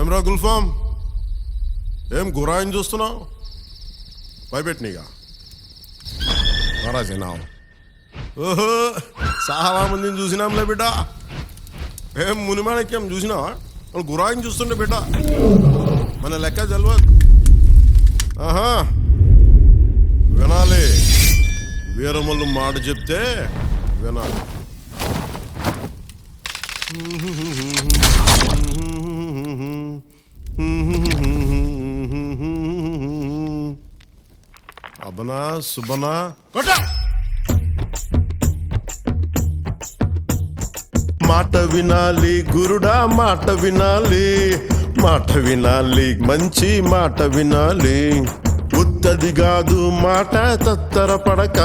ఏమ్రా గుల్ఫామ్, ఏం గురాయిని చూస్తున్నావు? భయపెట్టినీగా రాజేనావు. ఓహో, చాలా మందిని చూసినాంలే బిడ్డ. ఏం మునిమాణిక్యం చూసినావా? వాళ్ళు గురాయిని చూస్తుండే బిడ్డ, మన లెక్క తెలియదు. ఆహా, వినాలి. వీరమల్లు మాట చెప్తే వినాలి. అబనా సుబనా కొట్ట. మాట వినాలి గురుడా, మాట వినాలి, మాట వినాలి, మంచి మాట వినాలి. ఉత్తది కాదు మాట తత్తర పడక,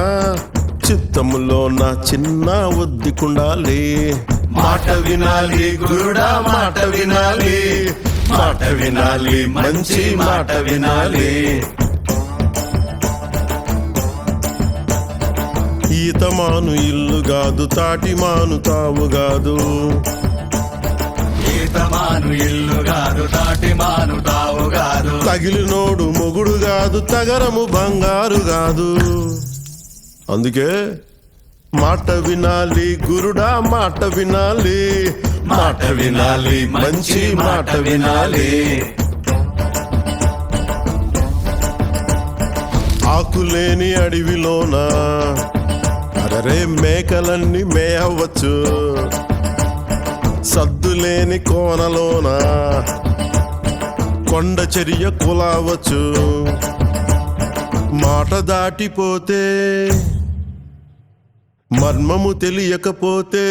చిత్తములో నా చిన్న ఒద్దికుండాలి. మాట వినాలి గురుడా, మాట వినాలి, మాట వినాలి, మంచి మాట వినాలి. ఈతమాను ఇల్లు కాదు, తాటిమాను తావు కాదు. ఈతమాను ఇల్లు కాదు, తాటిమాను తావు కాదు. తగిలినోడు మొగుడు కాదు, తగరము బంగారు కాదు. అందుకే మాట వినాలి గురుడా, మాట వినాలి, మాట వినాలి, మంచి మాట వినాలి. ఆకులేని అడవిలోన అరే మేకలన్నీ మేయవచ్చు. సద్దులేని కోనలోన కొండ చర్య కులావచ్చు. మాట దాటిపోతే, మర్మము తెలియకపోతే,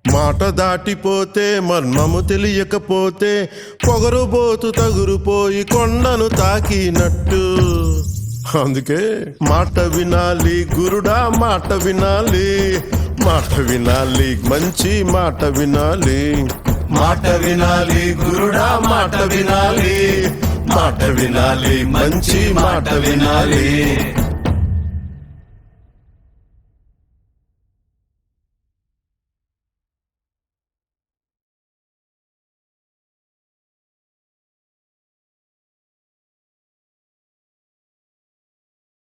మాట దాటిపోతే మర్మము తెలియకపోతే, పొగరుబోతు తగురుపోయి కొండను తాకినట్టు. అందుకే మాట వినాలి గురుడా, మాట వినాలి, మాట వినాలి, మంచి మాట వినాలి. మాట వినాలి గురుడా, మాట వినాలి, మాట వినాలి, మంచి మాట వినాలి.